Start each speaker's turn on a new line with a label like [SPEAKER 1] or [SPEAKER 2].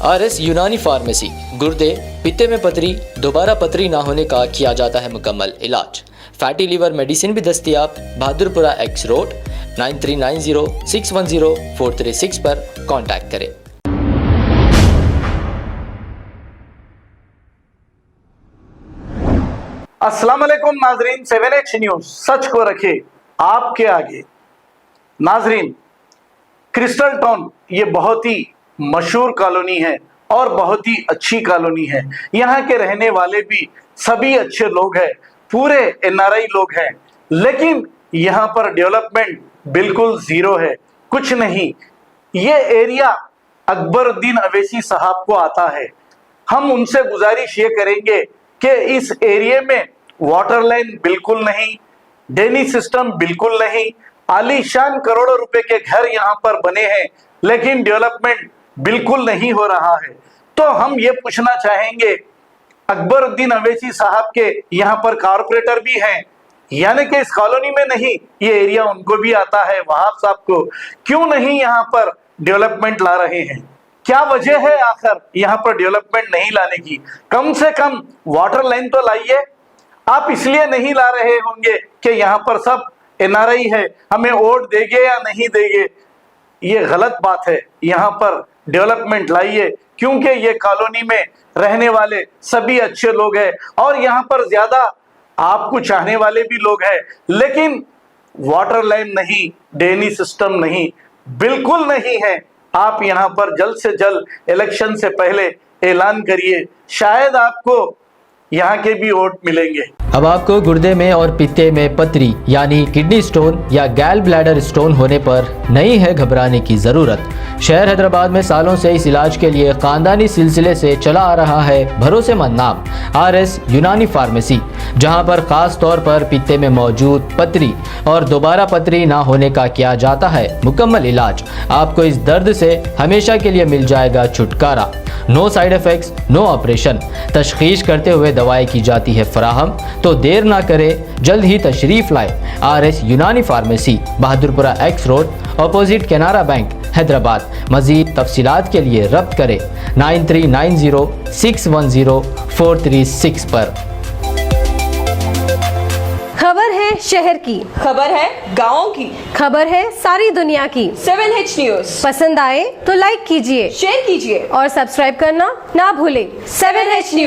[SPEAKER 1] RS Unani pharmacy, गुर्दे, पित्ते में पथरी, दोबारा पथरी ना होने का किया जाता है मुकम्मल इलाज। फैटी लीवर मेडिसिन भी दस्तियाब। बहादुरपुरा X रोड 9390610436 पर कांटेक्ट करें।
[SPEAKER 2] अस्सलाम वालेकुम नाजरीन, 7H न्यूज सच को रखे आपके आगे। नाजरीन, क्रिस्टल टाउन ये बहुत ही मशहूर कॉलोनी है और बहुत ही अच्छी कॉलोनी है। यहाँ के रहने वाले भी सभी अच्छे लोग हैं, पूरे NRI लोग हैं, लेकिन यहाँ पर डेवलपमेंट बिल्कुल जीरो है, कुछ नहीं। ये एरिया अकबरुद्दीन अवैसी साहब को आता है। हम उनसे गुजारिश ये करेंगे कि इस एरिया में वाटर लाइन बिल्कुल नहीं, ड्रेनेज सिस्टम बिल्कुल नहीं, आलीशान करोड़ों रुपए के घर यहाँ पर बने हैं, लेकिन डेवलपमेंट बिल्कुल नहीं हो रहा है। तो हम ये पूछना चाहेंगे, अकबरुद्दीन अवैसी साहब के यहाँ पर कारपोरेटर भी हैं, यानी कि इस कॉलोनी में नहीं, ये एरिया उनको भी आता है, वहाब साहब को, क्यों नहीं यहाँ पर डेवलपमेंट ला रहे हैं? क्या वजह है आखिर यहाँ पर डेवलपमेंट नहीं लाने की? कम से कम वाटर लाइन तो लाइए। आप इसलिए नहीं ला रहे होंगे कि यहाँ पर सब NRI है, हमें वोट देंगे या नहीं देंगे। ये गलत बात है। यहाँ पर डेवलपमेंट लाइए, क्योंकि ये कॉलोनी में रहने वाले सभी अच्छे लोग हैं और यहाँ पर ज्यादा आपको चाहने वाले भी लोग हैं, लेकिन वाटर लाइन नहीं, ड्रेनेज सिस्टम नहीं, बिल्कुल नहीं है। आप यहाँ पर जल्द से जल्द इलेक्शन से पहले ऐलान करिए, शायद आपको यहाँ के भी वोट मिलेंगे।
[SPEAKER 1] अब आपको गुर्दे में और पित्ते में पथरी यानी किडनी स्टोन या गैल ब्लैडर स्टोन होने पर नहीं है घबराने की ज़रूरत। शहर हैदराबाद में सालों से इस इलाज के लिए ख़ानदानी सिलसिले से चला आ रहा है भरोसेमंद नाम RS यूनानी फार्मेसी, जहां पर ख़ास तौर पर पित्ते में मौजूद पथरी और दोबारा पथरी ना होने का किया जाता है मुकम्मल इलाज। आपको इस दर्द से हमेशा के लिए मिल जाएगा छुटकारा। No side effects, no operation. तशखीस करते हुए दवाएं की जाती है फराहम। तो देर ना करें, जल्द ही तशरीफ लाए RS Unani pharmacy, Bahadurpura X road, opposite Canara bank, Hyderabad. मजीद तफसीलात के लिए रब्त करें 9390610436 पर।
[SPEAKER 3] खबर है शहर की,
[SPEAKER 4] खबर है गाँव की,
[SPEAKER 3] खबर है सारी दुनिया की।
[SPEAKER 4] 7H न्यूज
[SPEAKER 3] पसंद आए तो लाइक कीजिए,
[SPEAKER 4] शेयर कीजिए
[SPEAKER 3] और सब्सक्राइब करना ना भूलें।
[SPEAKER 4] 7H news.